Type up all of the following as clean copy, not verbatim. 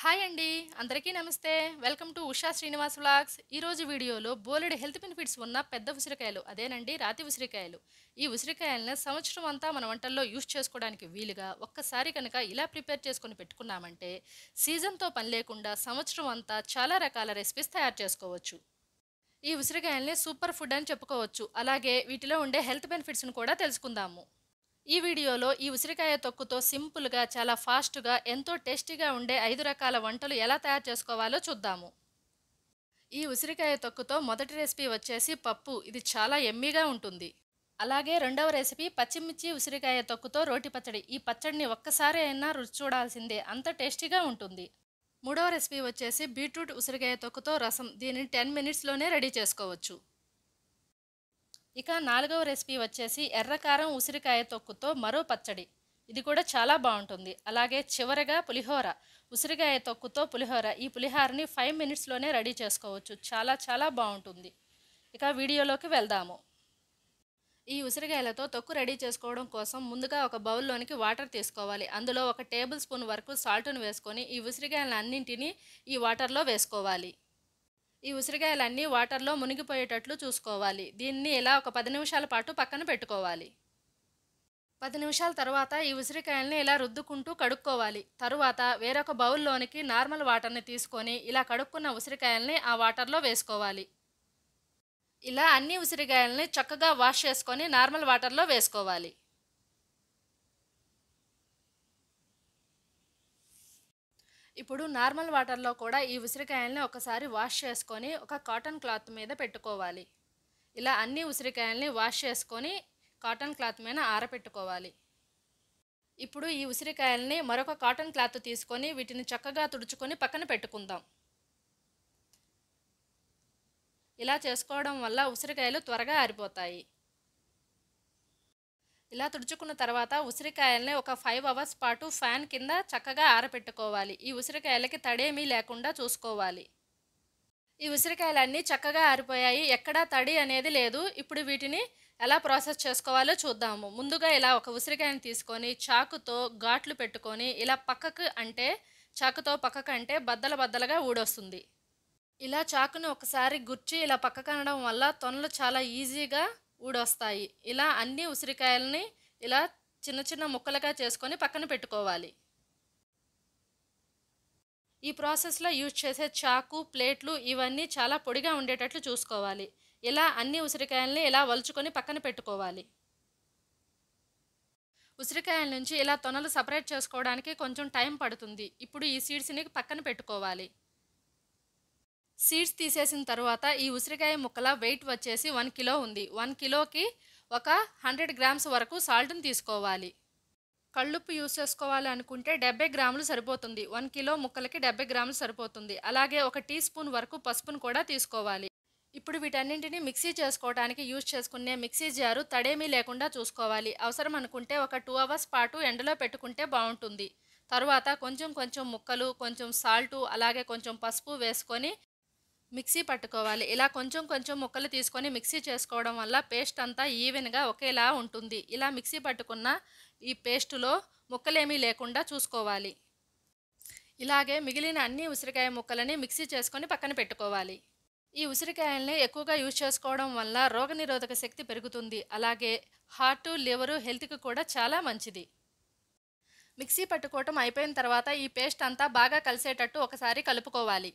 Hi అండి. అందరికీ నమస్తే. Welcome to Usha Srinivas vlogs. ఈరోజు వీడియోలో బోలెడు హెల్త్ బెనిఫిట్స్ ఉన్న పెద్ద ఉసిరికాయలు, అదేనండి రాతి ఉసిరికాయలు. ఈ ఉసిరికాయలను సంవత్సరం అంతా మన వంటల్లో యూస్ చేసుకోవడానికి వీలుగా ఒక్కసారి కనుక ఇలా ప్రిపేర్ చేసుకొని పెట్టుకున్నామంటే సీజన్తో పని లేకుండా సంవత్సరం అంతా చాలా రకాల రెసిపీస్ తయారు చేసుకోవచ్చు. ఈ ఉసిరికాయల్ని సూపర్ ఫుడ్ అని చెప్పుకోవచ్చు. అలాగే వీటిలో ఉండే హెల్త్ బెనిఫిట్స్ను కూడా తెలుసుకుందాము. ఈ వీడియోలో ఈ ఉసిరికాయ తొక్కుతో సింపుల్గా చాలా ఫాస్ట్గా ఎంతో టేస్టీగా ఉండే 5 రకాల వంటలు ఎలా తయారు చేసుకోవాలో చూద్దాము. ఈ ఉసిరికాయ తొక్కుతో మొదటి రెసిపీ వచ్చేసి పప్పు. ఇది చాలా ఎమ్మీగా ఉంటుంది. అలాగే రెండవ రెసిపీ పచ్చిమిర్చి ఉసిరికాయ తొక్కుతో రోటి పచ్చడి. ఈ పచ్చడిని ఒక్కసారి అయినా రుచి చూడాల్సిందే, అంత టేస్టీగా ఉంటుంది. మూడవ రెసిపీ వచ్చేసి బీట్రూట్ ఉసిరికాయ తొక్కుతో రసం. దీనిని 10 మినిట్స్లోనే రెడీ చేసుకోవచ్చు. ఇక నాలుగవ రెసిపీ వచ్చేసి ఎర్రకారం ఉసిరికాయ తొక్కుతో మరో పచ్చడి. ఇది కూడా చాలా బాగుంటుంది. అలాగే చివరగా పులిహోర, ఉసిరికాయ తొక్కుతో పులిహోర. ఈ పులిహోరని 5 మినిట్స్లోనే రెడీ చేసుకోవచ్చు. చాలా చాలా బాగుంటుంది. ఇక వీడియోలోకి వెళ్దాము. ఈ ఉసిరికాయలతో తొక్కు రెడీ చేసుకోవడం కోసం ముందుగా ఒక బౌల్లోనికి వాటర్ తీసుకోవాలి. అందులో 1 టేబుల్ స్పూన్ వరకు సాల్ట్ను వేసుకొని ఈ ఉసిరికాయలన్నింటినీ ఈ వాటర్లో వేసుకోవాలి. ఈ ఉసిరికాయలన్నీ వాటర్లో మునిగిపోయేటట్లు చూసుకోవాలి. దీన్ని ఇలా ఒక 10 నిమిషాల పాటు పక్కన పెట్టుకోవాలి. 10 నిమిషాల తర్వాత ఈ ఉసిరికాయల్ని ఇలా రుద్దుకుంటూ కడుక్కోవాలి. తరువాత వేరొక బౌల్లోనికి నార్మల్ వాటర్ని తీసుకొని ఇలా కడుక్కున్న ఉసిరికాయల్ని ఆ వాటర్లో వేసుకోవాలి. ఇలా అన్ని ఉసిరికాయల్ని చక్కగా వాష్ చేసుకొని నార్మల్ వాటర్లో వేసుకోవాలి. ఇప్పుడు నార్మల్ వాటర్లో కూడా ఈ ఉసిరికాయల్ని ఒకసారి వాష్ చేసుకొని ఒక కాటన్ క్లాత్ మీద పెట్టుకోవాలి. ఇలా అన్ని ఉసిరికాయల్ని వాష్ చేసుకొని కాటన్ క్లాత్ మీద ఆరబెట్టుకోవాలి. ఇప్పుడు ఈ ఉసిరికాయల్ని మరొక కాటన్ క్లాత్ తీసుకొని వీటిని చక్కగా తుడుచుకొని పక్కన పెట్టుకుందాం. ఇలా చేసుకోవడం వల్ల ఉసిరికాయలు త్వరగా ఆరిపోతాయి. ఇలా తుడుచుకున్న తర్వాత ఉసిరికాయల్ని ఒక 5 అవర్స్ పాటు ఫ్యాన్ కింద చక్కగా ఆరబెట్టుకోవాలి. ఈ ఉసిరికాయలకి తడేమీ లేకుండా చూసుకోవాలి. ఈ ఉసిరికాయలన్నీ చక్కగా ఆరిపోయాయి. ఎక్కడా తడి అనేది లేదు. ఇప్పుడు వీటిని ఎలా ప్రాసెస్ చేసుకోవాలో చూద్దాము. ముందుగా ఇలా ఒక ఉసిరికాయని తీసుకొని చాకుతో ఘాట్లు పెట్టుకొని ఇలా చాకుతో పక్కకు అంటే బద్దల బద్దలుగా ఊడొస్తుంది. ఇలా చాకుని ఒకసారి గుచ్చి ఇలా పక్కకు అనడం వల్ల తొనలు చాలా ఈజీగా ఊడొస్తాయి. ఇలా అన్ని ఉసిరికాయలని ఇలా చిన్న చిన్న ముక్కలుగా చేసుకొని పక్కన పెట్టుకోవాలి. ఈ ప్రాసెస్లో యూజ్ చేసే చాకు, ప్లేట్లు ఇవన్నీ చాలా పొడిగా ఉండేటట్లు చూసుకోవాలి. ఇలా అన్ని ఉసిరికాయలని ఇలా వలుచుకొని పక్కన పెట్టుకోవాలి. ఉసిరికాయల నుంచి ఇలా తొనలు సపరేట్ చేసుకోవడానికి కొంచెం టైం పడుతుంది. ఇప్పుడు ఈ సీడ్స్ని పక్కన పెట్టుకోవాలి. సీడ్స్ తీసేసిన తర్వాత ఈ ఉసిరికాయ ముక్కల వెయిట్ వచ్చేసి 1 కిలో ఉంది. 1 కిలోకి ఒక 100 గ్రామ్స్ వరకు సాల్ట్ని తీసుకోవాలి. కళ్ళుప్పు యూస్ చేసుకోవాలి అనుకుంటే 70 గ్రాములు సరిపోతుంది. 1 కిలో ముక్కలకి 70 గ్రాములు సరిపోతుంది. అలాగే 1 టీ స్పూన్ వరకు పసుపును కూడా తీసుకోవాలి. ఇప్పుడు వీటన్నింటినీ మిక్సీ చేసుకోవడానికి యూజ్ చేసుకునే మిక్సీ జారు తడేమీ లేకుండా చూసుకోవాలి. అవసరం అనుకుంటే ఒక 2 అవర్స్ పాటు ఎండలో పెట్టుకుంటే బాగుంటుంది. తరువాత కొంచెం కొంచెం ముక్కలు, కొంచెం సాల్టు, అలాగే కొంచెం పసుపు వేసుకొని మిక్సీ పట్టుకోవాలి. ఇలా కొంచెం కొంచెం ముక్కలు తీసుకొని మిక్సీ చేసుకోవడం వల్ల పేస్ట్ అంతా ఈవెన్గా ఒకేలా ఉంటుంది. ఇలా మిక్సీ పట్టుకున్న ఈ పేస్టులో ముక్కలేమీ లేకుండా చూసుకోవాలి. ఇలాగే మిగిలిన అన్ని ఉసిరికాయ ముక్కలని మిక్సీ చేసుకొని పక్కన పెట్టుకోవాలి. ఈ ఉసిరికాయల్ని ఎక్కువగా యూజ్ చేసుకోవడం వల్ల రోగనిరోధక శక్తి పెరుగుతుంది. అలాగే హార్ట్, లివరు హెల్త్కి కూడా చాలా మంచిది. మిక్సీ పట్టుకోవటం అయిపోయిన తర్వాత ఈ పేస్ట్ అంతా బాగా కలిసేటట్టు ఒకసారి కలుపుకోవాలి.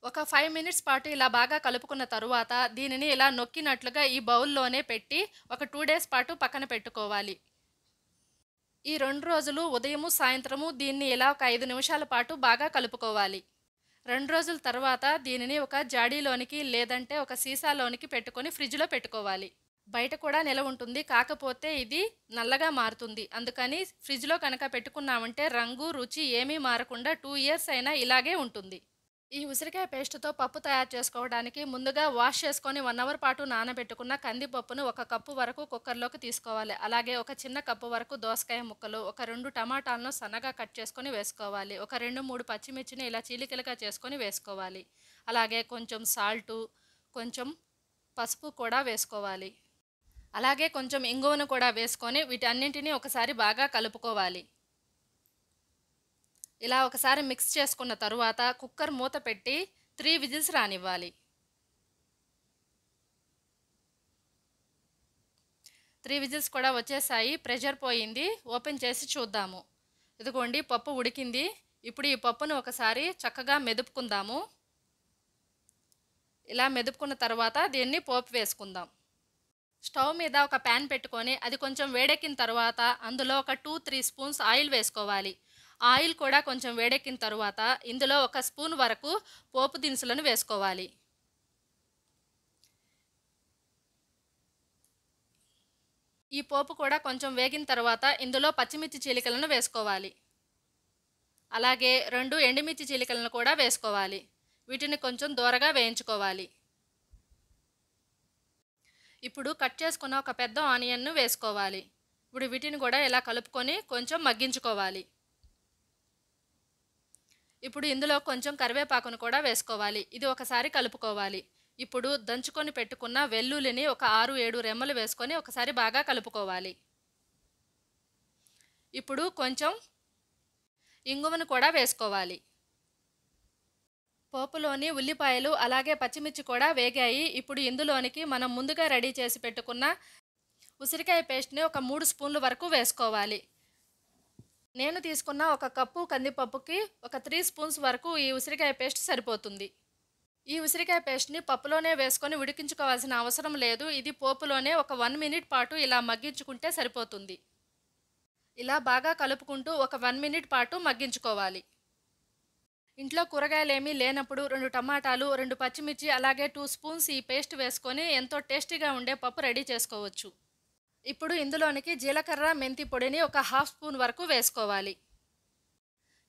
ఒక 5 మినిట్స్ పాటు ఇలా బాగా కలుపుకున్న తరువాత దీనిని ఇలా నొక్కినట్లుగా ఈ బౌల్లోనే పెట్టి ఒక 2 డేస్ పాటు పక్కన పెట్టుకోవాలి. ఈ 2 రోజులు ఉదయము, సాయంత్రము దీన్ని ఇలా ఒక 5 నిమిషాల పాటు బాగా కలుపుకోవాలి. 2 రోజుల తర్వాత దీనిని ఒక జాడీలోనికి లేదంటే ఒక సీసాలోనికి పెట్టుకొని ఫ్రిడ్జ్లో పెట్టుకోవాలి. బయట కూడా నిలవ ఉంటుంది. కాకపోతే ఇది నల్లగా మారుతుంది. అందుకని ఫ్రిడ్జ్లో కనుక పెట్టుకున్నామంటే రంగు, రుచి ఏమీ మారకుండా 2 ఇయర్స్ అయినా ఇలాగే ఉంటుంది. ఈ ఉసిరికాయ పేస్టుతో పప్పు తయారు చేసుకోవడానికి ముందుగా వాష్ చేసుకొని 1 అవర్ పాటు నానబెట్టుకున్న కందిపప్పును 1 కప్పు వరకు కుక్కర్లోకి తీసుకోవాలి. అలాగే ఒక చిన్న కప్పు వరకు దోసకాయ ముక్కలు, ఒక 2 టమాటాలను సన్నగా కట్ చేసుకొని వేసుకోవాలి. ఒక 2-3 పచ్చిమిర్చిని ఇలా చీలికలుగా చేసుకొని వేసుకోవాలి. అలాగే కొంచెం సాల్టు, కొంచెం పసుపు కూడా వేసుకోవాలి. అలాగే కొంచెం ఇంగువను కూడా వేసుకొని వీటన్నింటినీ ఒకసారి బాగా కలుపుకోవాలి. ఇలా ఒకసారి మిక్స్ చేసుకున్న తరువాత కుక్కర్ మూత పెట్టి 3 విజిల్స్ రానివ్వాలి. 3 విజిల్స్ కూడా వచ్చేసాయి. ప్రెషర్ పోయింది. ఓపెన్ చేసి చూద్దాము. ఇదిగోండి పప్పు ఉడికింది. ఇప్పుడు ఈ పప్పును ఒకసారి చక్కగా మెదుపుకుందాము. ఇలా మెదుపుకున్న తర్వాత దీన్ని పోపు వేసుకుందాం. స్టవ్ మీద ఒక ప్యాన్ పెట్టుకొని అది కొంచెం వేడెక్కిన తర్వాత అందులో ఒక 2-3 స్పూన్స్ ఆయిల్ వేసుకోవాలి. ఆయిల్ కూడా కొంచెం వేడెక్కిన తర్వాత ఇందులో ఒక స్పూన్ వరకు పోపు దినుసులను వేసుకోవాలి. ఈ పోపు కూడా కొంచెం వేగిన తర్వాత ఇందులో పచ్చిమిర్చి చీలికలను వేసుకోవాలి. అలాగే 2 ఎండుమిర్చి చీలికలను కూడా వేసుకోవాలి. వీటిని కొంచెం దూరగా వేయించుకోవాలి. ఇప్పుడు కట్ చేసుకున్న ఒక పెద్ద ఆనియన్ను వేసుకోవాలి. ఇప్పుడు వీటిని కూడా ఇలా కలుపుకొని కొంచెం మగ్గించుకోవాలి. ఇప్పుడు ఇందులో కొంచెం కరివేపాకును కూడా వేసుకోవాలి. ఇది ఒకసారి కలుపుకోవాలి. ఇప్పుడు దంచుకొని పెట్టుకున్న వెల్లుల్లిని ఒక 6-7 రెమ్మలు వేసుకొని ఒకసారి బాగా కలుపుకోవాలి. ఇప్పుడు కొంచెం ఇంగువను కూడా వేసుకోవాలి. పోపులోని ఉల్లిపాయలు అలాగే పచ్చిమిర్చి కూడా వేగాయి. ఇప్పుడు ఇందులోనికి మనం ముందుగా రెడీ చేసి పెట్టుకున్న ఉసిరికాయ పేస్ట్ని ఒక 3 స్పూన్ల వరకు వేసుకోవాలి. నేను తీసుకున్న ఒక కప్పు కందిపప్పుకి ఒక 3 స్పూన్స్ వరకు ఈ ఉసిరికాయ పేస్ట్ సరిపోతుంది. ఈ ఉసిరికాయ పేస్ట్ని పప్పులోనే వేసుకొని ఉడికించుకోవాల్సిన అవసరం లేదు. ఇది పోపులోనే ఒక 1 మినిట్ పాటు ఇలా మగ్గించుకుంటే సరిపోతుంది. ఇలా బాగా కలుపుకుంటూ ఒక 1 మినిట్ పాటు మగ్గించుకోవాలి. ఇంట్లో కూరగాయలేమీ లేనప్పుడు 2 టమాటాలు, 2 పచ్చిమిర్చి అలాగే 2 స్పూన్స్ ఈ పేస్ట్ వేసుకొని ఎంతో టేస్టీగా ఉండే పప్పు రెడీ చేసుకోవచ్చు. ఇప్పుడు ఇందులోనికి జీలకర్ర, మెంతి పొడిని ఒక 1/2 స్పూన్ వరకు వేసుకోవాలి.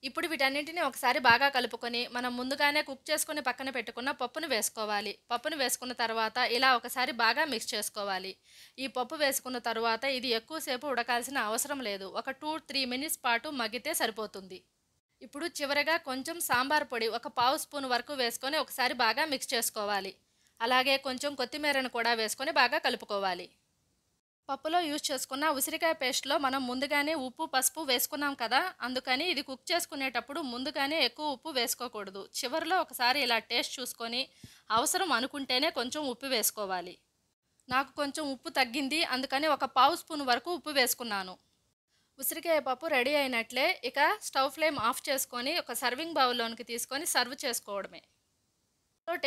ఇప్పుడు వీటన్నింటినీ ఒకసారి బాగా కలుపుకొని మనం ముందుగానే కుక్ చేసుకొని పక్కన పెట్టుకున్న పప్పును వేసుకోవాలి. పప్పును వేసుకున్న తర్వాత ఇలా ఒకసారి బాగా మిక్స్ చేసుకోవాలి. ఈ పప్పు వేసుకున్న తర్వాత ఇది ఎక్కువసేపు ఉడకాల్సిన అవసరం లేదు. ఒక 2-3 మినిట్స్ పాటు మగ్గితే సరిపోతుంది. ఇప్పుడు చివరగా కొంచెం సాంబార్ పొడి ఒక 1/2 స్పూన్ వరకు వేసుకొని ఒకసారి బాగా మిక్స్ చేసుకోవాలి. అలాగే కొంచెం కొత్తిమీరను కూడా వేసుకొని బాగా కలుపుకోవాలి. పప్పులో యూజ్ చేసుకున్న ఉసిరికాయ పేస్ట్లో మనం ముందుగానే ఉప్పు, పసుపు వేసుకున్నాం కదా, అందుకని ఇది కుక్ చేసుకునేటప్పుడు ముందుగానే ఎక్కువ ఉప్పు వేసుకోకూడదు. చివరిలో ఒకసారి ఇలా టేస్ట్ చూసుకొని అవసరం అనుకుంటేనే కొంచెం ఉప్పు వేసుకోవాలి. నాకు కొంచెం ఉప్పు తగ్గింది, అందుకని ఒక 1/2 స్పూన్ వరకు ఉప్పు వేసుకున్నాను. ఉసిరికాయ పప్పు రెడీ అయినట్లే. ఇక స్టవ్ ఫ్లేమ్ ఆఫ్ చేసుకొని ఒక సర్వింగ్ బౌల్లోనికి తీసుకొని సర్వ్ చేసుకోవడమే.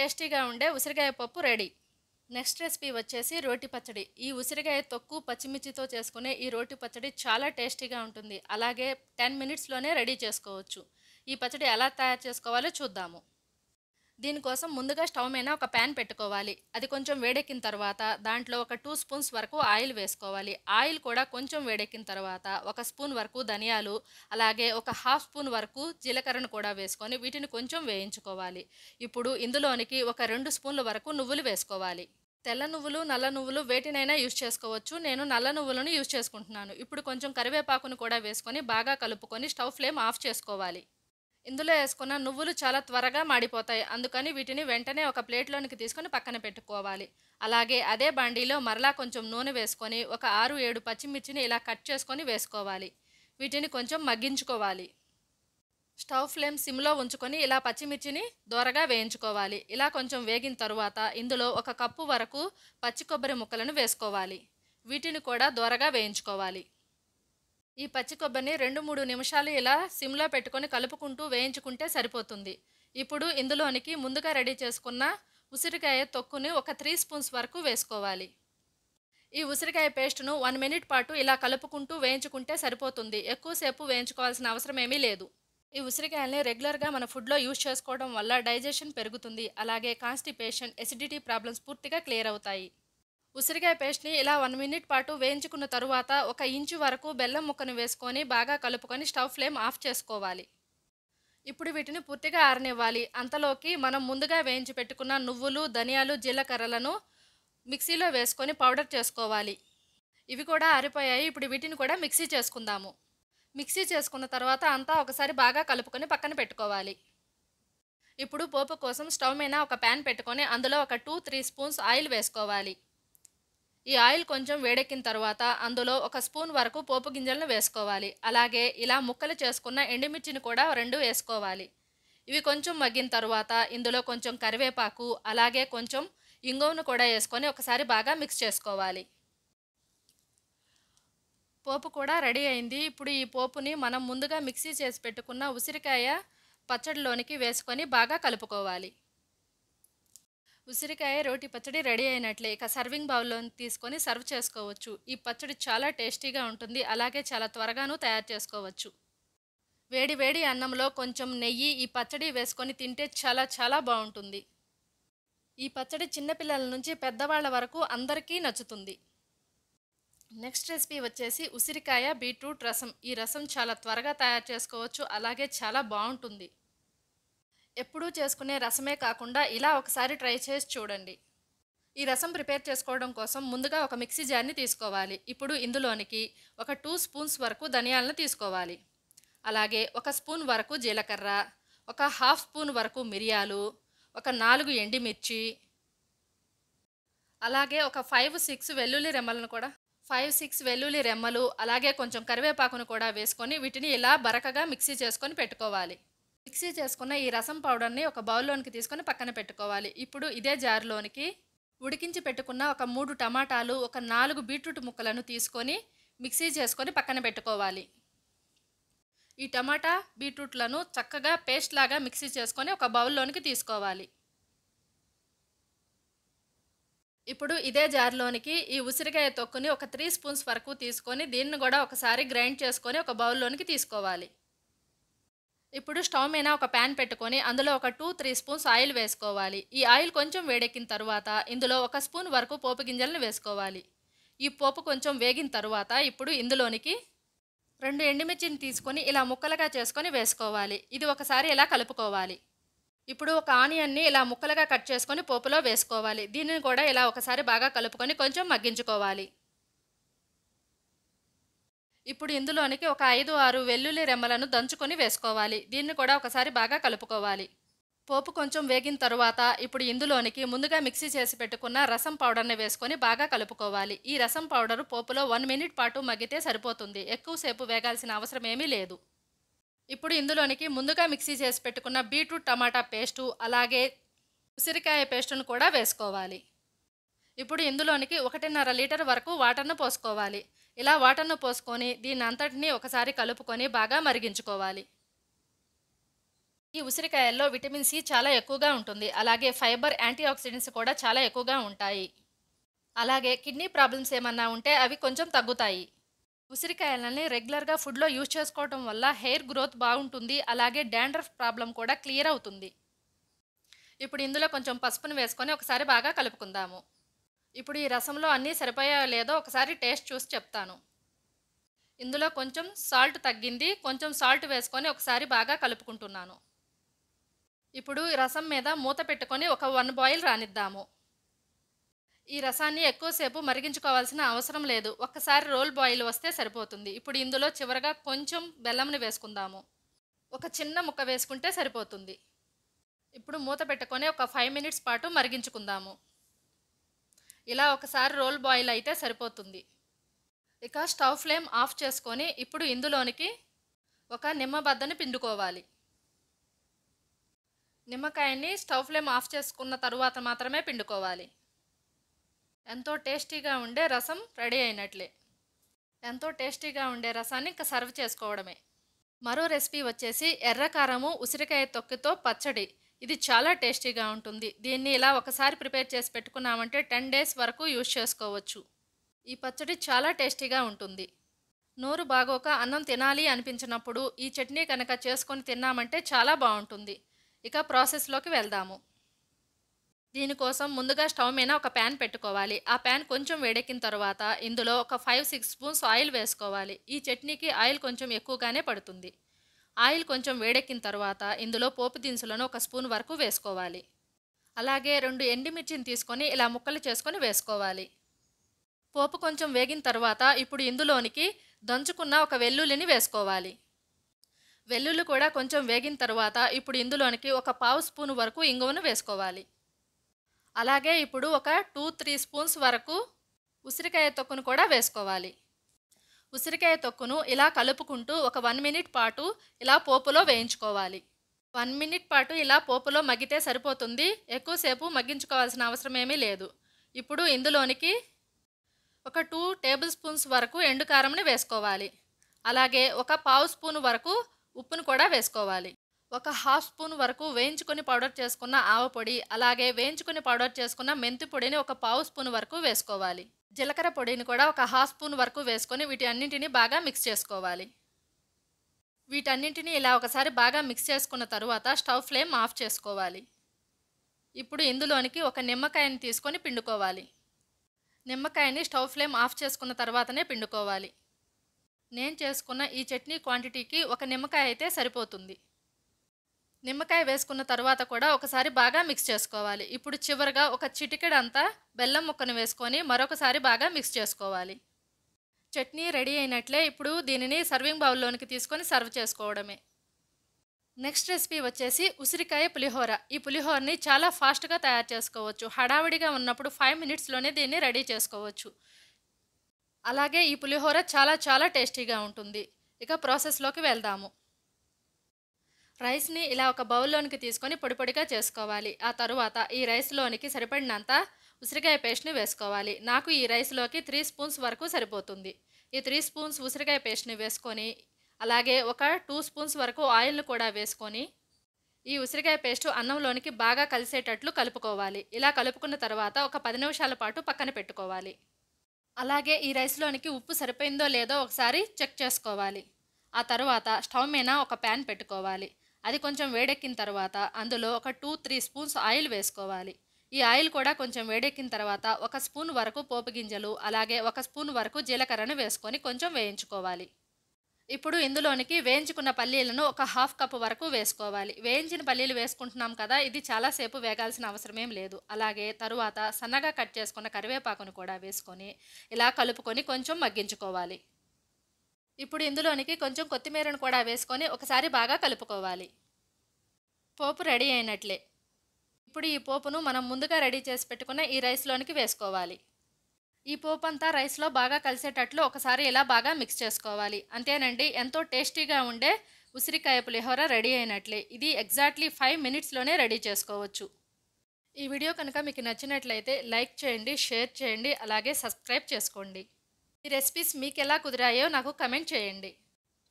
టేస్టీగా ఉండే ఉసిరికాయ పప్పు రెడీ. నెక్స్ట్ రెసిపీ వచ్చేసి రోటి పచ్చడి. ఈ ఉసిరికాయ తొక్కు పచ్చిమిర్చితో చేసుకునే ఈ రోటి పచ్చడి చాలా టేస్టీగా ఉంటుంది. అలాగే 10 మినిట్స్లోనే రెడీ చేసుకోవచ్చు. ఈ పచ్చడి ఎలా తయారు చేసుకోవాలో చూద్దాము. దీనికోసం ముందుగా స్టవ్ మీద ఒక ప్యాన్ పెట్టుకోవాలి. అది కొంచెం వేడెక్కిన తర్వాత దాంట్లో ఒక 2 స్పూన్స్ వరకు ఆయిల్ వేసుకోవాలి. ఆయిల్ కూడా కొంచెం వేడెక్కిన తర్వాత ఒక స్పూన్ వరకు ధనియాలు అలాగే ఒక 1/2 స్పూన్ వరకు జీలకర్రను కూడా వేసుకొని వీటిని కొంచెం వేయించుకోవాలి. ఇప్పుడు ఇందులోనికి ఒక 2 స్పూన్ల వరకు నువ్వులు వేసుకోవాలి. తెల్ల నువ్వులు, నల్ల నువ్వులు వేటినైనా యూజ్ చేసుకోవచ్చు. నేను నల్ల నువ్వులను యూజ్ చేసుకుంటున్నాను. ఇప్పుడు కొంచెం కరివేపాకును కూడా వేసుకొని బాగా కలుపుకొని స్టవ్ ఫ్లేమ్ ఆఫ్ చేసుకోవాలి. ఇందులో వేసుకున్న నువ్వులు చాలా త్వరగా మాడిపోతాయి. అందుకని వీటిని వెంటనే ఒక ప్లేట్లోనికి తీసుకొని పక్కన పెట్టుకోవాలి. అలాగే అదే బాండీలో మరలా కొంచెం నూనె వేసుకొని ఒక 6-7 పచ్చిమిర్చిని ఇలా కట్ చేసుకొని వేసుకోవాలి. వీటిని కొంచెం మగ్గించుకోవాలి. స్టవ్ ఫ్లేమ్ సిమ్లో ఉంచుకొని ఇలా పచ్చిమిర్చిని దోరగా వేయించుకోవాలి. ఇలా కొంచెం వేగిన తరువాత ఇందులో ఒక కప్పు వరకు పచ్చి కొబ్బరి ముక్కలను వేసుకోవాలి. వీటిని కూడా దోరగా వేయించుకోవాలి. ఈ పచ్చి కొబ్బరిని 2-3 నిమిషాలు ఇలా సిమ్లో పెట్టుకొని కలుపుకుంటూ వేయించుకుంటే సరిపోతుంది. ఇప్పుడు ఇందులోనికి ముందుగా రెడీ చేసుకున్న ఉసిరికాయ తొక్కుని ఒక 3 స్పూన్స్ వరకు వేసుకోవాలి. ఈ ఉసిరికాయ పేస్ట్ను 1 మినిట్ పాటు ఇలా కలుపుకుంటూ వేయించుకుంటే సరిపోతుంది. ఎక్కువసేపు వేయించుకోవాల్సిన అవసరం ఏమీ లేదు. ఈ ఉసిరికాయల్ని రెగ్యులర్గా మన ఫుడ్లో యూజ్ చేసుకోవడం వల్ల డైజెషన్ పెరుగుతుంది. అలాగే కాన్స్టిపేషన్, ఎసిడిటీ ప్రాబ్లమ్స్ పూర్తిగా క్లియర్ అవుతాయి. ఉసిరికాయ పేస్ట్ని ఇలా 1 మినిట్ పాటు వేయించుకున్న తరువాత 1 ఇంచు వరకు బెల్లం ముక్కను వేసుకొని బాగా కలుపుకొని స్టవ్ ఫ్లేమ్ ఆఫ్ చేసుకోవాలి. ఇప్పుడు వీటిని పూర్తిగా ఆరనివ్వాలి. అంతలోకి మనం ముందుగా వేయించి పెట్టుకున్న నువ్వులు, ధనియాలు, జీలకర్రలను మిక్సీలో వేసుకొని పౌడర్ చేసుకోవాలి. ఇవి కూడా ఆరిపోయాయి. ఇప్పుడు వీటిని కూడా మిక్సీ చేసుకుందాము. మిక్సీ చేసుకున్న తర్వాత అంతా ఒకసారి బాగా కలుపుకొని పక్కన పెట్టుకోవాలి. ఇప్పుడు పోపు కోసం స్టవ్ మీద ఒక ప్యాన్ పెట్టుకొని అందులో ఒక 2-3 స్పూన్స్ ఆయిల్ వేసుకోవాలి. ఈ ఆయిల్ కొంచెం వేడెక్కిన తర్వాత అందులో ఒక స్పూన్ వరకు పోపు గింజలను వేసుకోవాలి. అలాగే ఇలా ముక్కలు చేసుకున్న ఎండుమిర్చిని కూడా 2 వేసుకోవాలి. ఇవి కొంచెం మగ్గిన తర్వాత ఇందులో కొంచెం కరివేపాకు అలాగే కొంచెం ఇంగువను కూడా వేసుకొని ఒకసారి బాగా మిక్స్ చేసుకోవాలి. పోపు కూడా రెడీ అయింది. ఇప్పుడు ఈ పోపుని మనం ముందుగా మిక్సీ చేసి పెట్టుకున్న ఉసిరికాయ పచ్చడిలోనికి వేసుకొని బాగా కలుపుకోవాలి. ఉసిరికాయ రోటి పచ్చడి రెడీ అయినట్లే. ఇక సర్వింగ్ బౌల్లో తీసుకొని సర్వ్ చేసుకోవచ్చు. ఈ పచ్చడి చాలా టేస్టీగా ఉంటుంది. అలాగే చాలా త్వరగాను తయారు చేసుకోవచ్చు. వేడి వేడి అన్నంలో కొంచెం నెయ్యి ఈ పచ్చడి వేసుకొని తింటే చాలా చాలా బాగుంటుంది. ఈ పచ్చడి చిన్నపిల్లల నుంచి పెద్దవాళ్ళ వరకు అందరికీ నచ్చుతుంది. నెక్స్ట్ రెసిపీ వచ్చేసి ఉసిరికాయ బీట్రూట్ రసం. ఈ రసం చాలా త్వరగా తయారు చేసుకోవచ్చు. అలాగే చాలా బాగుంటుంది. ఎప్పుడూ చేసుకునే రసమే కాకుండా ఇలా ఒకసారి ట్రై చేసి చూడండి. ఈ రసం ప్రిపేర్ చేసుకోవడం కోసం ముందుగా ఒక మిక్సీ జార్ని తీసుకోవాలి. ఇప్పుడు ఇందులోనికి ఒక 2 స్పూన్స్ వరకు ధనియాలను తీసుకోవాలి. అలాగే ఒక స్పూన్ వరకు జీలకర్ర, ఒక హాఫ్ స్పూన్ వరకు మిరియాలు, ఒక 4 ఎండుమిర్చి, అలాగే ఒక 5-6 వెల్లుల్లి రెమ్మలను కూడా 5-6 వెల్లుల్లి రెమ్మలు అలాగే కొంచెం కరివేపాకును కూడా వేసుకొని వీటిని ఇలా బరకగా మిక్సీ చేసుకొని పెట్టుకోవాలి. మిక్సీ చేసుకున్న ఈ రసం పౌడర్ని ఒక బౌల్లోనికి తీసుకొని పక్కన పెట్టుకోవాలి. ఇప్పుడు ఇదే జార్లోనికి ఉడికించి పెట్టుకున్న ఒక 3 టమాటాలు, ఒక 4 బీట్రూట్ ముక్కలను తీసుకొని మిక్సీ చేసుకొని పక్కన పెట్టుకోవాలి. ఈ టమాటా బీట్రూట్లను చక్కగా పేస్ట్ లాగా మిక్సీ చేసుకొని ఒక బౌల్లోనికి తీసుకోవాలి. ఇప్పుడు ఇదే జార్లోనికి ఈ ఉసిరికాయ తొక్కుని ఒక 3 స్పూన్స్ వరకు తీసుకొని దీన్ని కూడా ఒకసారి గ్రైండ్ చేసుకొని ఒక బౌల్లోనికి తీసుకోవాలి. ఇప్పుడు స్టవ్ మీద ఒక ప్యాన్ పెట్టుకొని అందులో ఒక 2-3 స్పూన్స్ ఆయిల్ వేసుకోవాలి. ఈ ఆయిల్ కొంచెం వేడెక్కిన తర్వాత ఇందులో ఒక స్పూన్ వరకు పోపు గింజలను వేసుకోవాలి. ఈ పోపు కొంచెం వేగిన తర్వాత ఇప్పుడు ఇందులోనికి 2 ఎండుమిర్చిని తీసుకొని ఇలా ముక్కలుగా చేసుకొని వేసుకోవాలి. ఇది ఒకసారి ఇలా కలుపుకోవాలి. ఇప్పుడు ఒక ఆనియన్ని ఇలా ముక్కలుగా కట్ చేసుకొని పోపులో వేసుకోవాలి. దీనిని కూడా ఇలా ఒకసారి బాగా కలుపుకొని కొంచెం మగ్గించుకోవాలి. ఇప్పుడు ఇందులోనికి ఒక 5-6 వెల్లుల్లి రెమ్మలను దంచుకొని వేసుకోవాలి. దీన్ని కూడా ఒకసారి బాగా కలుపుకోవాలి. పోపు కొంచెం వేగిన తర్వాత ఇప్పుడు ఇందులోనికి ముందుగా మిక్సీ చేసి పెట్టుకున్న రసం పౌడర్ని వేసుకొని బాగా కలుపుకోవాలి. ఈ రసం పౌడరు పోపులో 1 మినిట్ పాటు మగ్గితే సరిపోతుంది. ఎక్కువసేపు వేగాల్సిన అవసరం ఏమీ లేదు. ఇప్పుడు ఇందులోనికి ముందుగా మిక్సీ చేసి పెట్టుకున్న బీట్రూట్ టమాటా పేస్టు అలాగే ఉసిరికాయ పేస్టును కూడా వేసుకోవాలి. ఇప్పుడు ఇందులోనికి 1.5 లీటర్ వరకు వాటర్ను పోసుకోవాలి. ఇలా వాటర్ను పోసుకొని దీన్ని అంతటినీ ఒకసారి కలుపుకొని బాగా మరిగించుకోవాలి. ఈ ఉసిరికాయల్లో విటమిన్ సి చాలా ఎక్కువగా ఉంటుంది. అలాగే ఫైబర్, యాంటీ ఆక్సిడెంట్స్ కూడా చాలా ఎక్కువగా ఉంటాయి. అలాగే కిడ్నీ ప్రాబ్లమ్స్ ఏమన్నా ఉంటే అవి కొంచెం తగ్గుతాయి. ఉసిరికాయలని రెగ్యులర్గా ఫుడ్లో యూజ్ చేసుకోవడం వల్ల హెయిర్ గ్రోత్ బాగుంటుంది. అలాగే డాండ్రఫ్ ప్రాబ్లం కూడా క్లియర్ అవుతుంది. ఇప్పుడు ఇందులో కొంచెం పసుపును వేసుకొని ఒకసారి బాగా కలుపుకుందాము. ఇప్పుడు ఈ రసంలో అన్నీ సరిపోయాయో లేదో ఒకసారి టేస్ట్ చూసి చెప్తాను. ఇందులో కొంచెం సాల్ట్ తగ్గింది. కొంచెం సాల్ట్ వేసుకొని ఒకసారి బాగా కలుపుకుంటున్నాను. ఇప్పుడు ఈ రసం మీద మూత పెట్టుకొని ఒక 1 బాయిల్ రానిద్దాము. ఈ రసాన్ని ఎక్కువసేపు మరిగించుకోవాల్సిన అవసరం లేదు. ఒక్కసారి రోల్ బాయిల్ వస్తే సరిపోతుంది. ఇప్పుడు ఇందులో చివరగా కొంచెం బెల్లంని వేసుకుందాము. ఒక చిన్న ముక్క వేసుకుంటే సరిపోతుంది. ఇప్పుడు మూత పెట్టుకొని ఒక 5 మినిట్స్ పాటు మరిగించుకుందాము. ఇలా ఒకసారి రోల్ బాయిల్ అయితే సరిపోతుంది. ఇక స్టవ్ ఫ్లేమ్ ఆఫ్ చేసుకొని ఇప్పుడు ఇందులోనికి ఒక నిమ్మబద్దని పిండుకోవాలి. నిమ్మకాయని స్టవ్ ఫ్లేమ్ ఆఫ్ చేసుకున్న తరువాత మాత్రమే పిండుకోవాలి. ఎంతో టేస్టీగా ఉండే రసం రెడీ అయినట్లే. ఎంతో టేస్టీగా ఉండే రసాన్ని ఇంకా సర్వ్ చేసుకోవడమే. మరో రెసిపీ వచ్చేసి ఎర్రకారము ఉసిరికాయ తొక్కితో పచ్చడి. ఇది చాలా టేస్టీగా ఉంటుంది. దీన్ని ఇలా ఒకసారి ప్రిపేర్ చేసి పెట్టుకున్నామంటే 10 డేస్ వరకు యూజ్ చేసుకోవచ్చు. ఈ పచ్చడి చాలా టేస్టీగా ఉంటుంది. నోరు బాగోక అన్నం తినాలి అనిపించినప్పుడు ఈ చట్నీ కనుక చేసుకొని తిన్నామంటే చాలా బాగుంటుంది. ఇక ప్రాసెస్లోకి వెళ్దాము. దీనికోసం ముందుగా స్టవ్ మీద ఒక ప్యాన్ పెట్టుకోవాలి. ఆ ప్యాన్ కొంచెం వేడెక్కిన తర్వాత ఇందులో ఒక 5-6 స్పూన్స్ ఆయిల్ వేసుకోవాలి. ఈ చట్నీకి ఆయిల్ కొంచెం ఎక్కువగానే పడుతుంది. ఆయిల్ కొంచెం వేడెక్కిన తర్వాత ఇందులో పోపు దినుసులను ఒక స్పూన్ వరకు వేసుకోవాలి. అలాగే 2 ఎండుమిర్చిని తీసుకొని ఇలా ముక్కలు చేసుకొని వేసుకోవాలి. పోపు కొంచెం వేగిన తర్వాత ఇప్పుడు ఇందులోనికి దంచుకున్న ఒక వెల్లుల్లిని వేసుకోవాలి. వెల్లుల్లి కూడా కొంచెం వేగిన తర్వాత ఇప్పుడు ఇందులోనికి ఒక 1/2 స్పూన్ వరకు ఇంగువను వేసుకోవాలి. అలాగే ఇప్పుడు ఒక 2-3 స్పూన్స్ వరకు ఉసిరికాయ తొక్కును కూడా వేసుకోవాలి. ఉసిరికాయ తొక్కును ఇలా కలుపుకుంటూ ఒక 1 మినిట్ పాటు ఇలా పోపులో వేయించుకోవాలి. 1 మినిట్ పాటు ఇలా పోపులో మగ్గితే సరిపోతుంది. ఎక్కువసేపు మగ్గించుకోవాల్సిన అవసరం ఏమీ లేదు. ఇప్పుడు ఇందులోనికి ఒక 2 టేబుల్ స్పూన్స్ వరకు ఎండు కారంని వేసుకోవాలి. అలాగే ఒక పావు స్పూన్ వరకు ఉప్పును కూడా వేసుకోవాలి. ఒక హాఫ్ స్పూన్ వరకు వేయించుకొని పౌడర్ చేసుకున్న ఆవపొడి, అలాగే వేయించుకొని పౌడర్ చేసుకున్న మెంతి పొడిని ఒక పావు స్పూన్ వరకు వేసుకోవాలి. జీలకర్ర పొడిని కూడా ఒక హాఫ్ స్పూన్ వరకు వేసుకొని వీటన్నింటినీ బాగా మిక్స్ చేసుకోవాలి. వీటన్నింటినీ ఇలా ఒకసారి బాగా మిక్స్ చేసుకున్న తరువాత స్టవ్ ఫ్లేమ్ ఆఫ్ చేసుకోవాలి. ఇప్పుడు ఇందులోనికి ఒక నిమ్మకాయని తీసుకొని పిండుకోవాలి. నిమ్మకాయని స్టవ్ ఫ్లేమ్ ఆఫ్ చేసుకున్న తర్వాతనే పిండుకోవాలి. నేను చేసుకున్న ఈ చట్నీ క్వాంటిటీకి ఒక నిమ్మకాయ అయితే సరిపోతుంది. నిమ్మకాయ వేసుకున్న తర్వాత కూడా ఒకసారి బాగా మిక్స్ చేసుకోవాలి. ఇప్పుడు చివరగా ఒక చిటికెడంతా బెల్లం ముక్కను వేసుకొని మరొకసారి బాగా మిక్స్ చేసుకోవాలి. చట్నీ రెడీ అయినట్లే. ఇప్పుడు దీనిని సర్వింగ్ బౌల్లోనికి తీసుకొని సర్వ్ చేసుకోవడమే. నెక్స్ట్ రెసిపీ వచ్చేసి ఉసిరికాయ పులిహోర. ఈ పులిహోరని చాలా ఫాస్ట్గా తయారు చేసుకోవచ్చు. హడావిడిగా ఉన్నప్పుడు 5 మినిట్స్లోనే దీన్ని రెడీ చేసుకోవచ్చు. అలాగే ఈ పులిహోర చాలా చాలా టేస్టీగా ఉంటుంది. ఇక ప్రాసెస్లోకి వెళ్దాము. రైస్ని ఇలా ఒక బౌల్లోనికి తీసుకొని పొడి పొడిగా చేసుకోవాలి. ఆ తరువాత ఈ రైస్లోనికి సరిపడినంత ఉసిరికాయ పేస్ట్ని వేసుకోవాలి. నాకు ఈ రైస్లోకి 3 స్పూన్స్ వరకు సరిపోతుంది. ఈ 3 స్పూన్స్ ఉసిరికాయ పేస్ట్ని వేసుకొని అలాగే ఒక 2 స్పూన్స్ వరకు ఆయిల్ని కూడా వేసుకొని ఈ ఉసిరికాయ పేస్టు అన్నంలోనికి బాగా కలిసేటట్లు కలుపుకోవాలి. ఇలా కలుపుకున్న తర్వాత ఒక 10 నిమిషాల పాటు పక్కన పెట్టుకోవాలి. అలాగే ఈ రైస్లోనికి ఉప్పు సరిపోయిందో లేదో ఒకసారి చెక్ చేసుకోవాలి. ఆ తర్వాత స్టవ్ మీద ఒక ప్యాన్ పెట్టుకోవాలి. అది కొంచెం వేడెక్కిన తర్వాత అందులో ఒక 2-3 స్పూన్స్ ఆయిల్ వేసుకోవాలి. ఈ ఆయిల్ కూడా కొంచెం వేడెక్కిన తర్వాత ఒక స్పూన్ వరకు పోపు గింజలు అలాగే ఒక స్పూన్ వరకు జీలకర్రను వేసుకొని కొంచెం వేయించుకోవాలి. ఇప్పుడు ఇందులోనికి వేయించుకున్న పల్లీలను ఒక హాఫ్ కప్ వరకు వేసుకోవాలి. వేయించిన పల్లీలు వేసుకుంటున్నాం కదా, ఇది చాలాసేపు వేగాల్సిన అవసరమేం లేదు. అలాగే తరువాత సన్నగా కట్ చేసుకున్న కరివేపాకును కూడా వేసుకొని ఇలా కలుపుకొని కొంచెం మగ్గించుకోవాలి. ఇప్పుడు ఇందులోనికి కొంచెం కొత్తిమీరను కూడా వేసుకొని ఒకసారి బాగా కలుపుకోవాలి. పోపు రెడీ అయినట్లే. ఇప్పుడు ఈ పోపును మనం ముందుగా రెడీ చేసి పెట్టుకున్న ఈ రైస్లోనికి వేసుకోవాలి. ఈ పోపు అంతా రైస్లో బాగా కలిసేటట్లు ఒకసారి ఇలా బాగా మిక్స్ చేసుకోవాలి. అంతేనండి, ఎంతో టేస్టీగా ఉండే ఉసిరికాయ పులిహోర రెడీ అయినట్లే. ఇది ఎగ్జాక్ట్లీ 5 మినిట్స్లోనే రెడీ చేసుకోవచ్చు. ఈ వీడియో కనుక మీకు నచ్చినట్లయితే లైక్ చేయండి, షేర్ చేయండి, అలాగే సబ్స్క్రైబ్ చేసుకోండి. ఈ రెసిపీస్ మీకు ఎలా కుదిరాయో నాకు కమెంట్ చేయండి.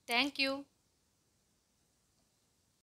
Thank you.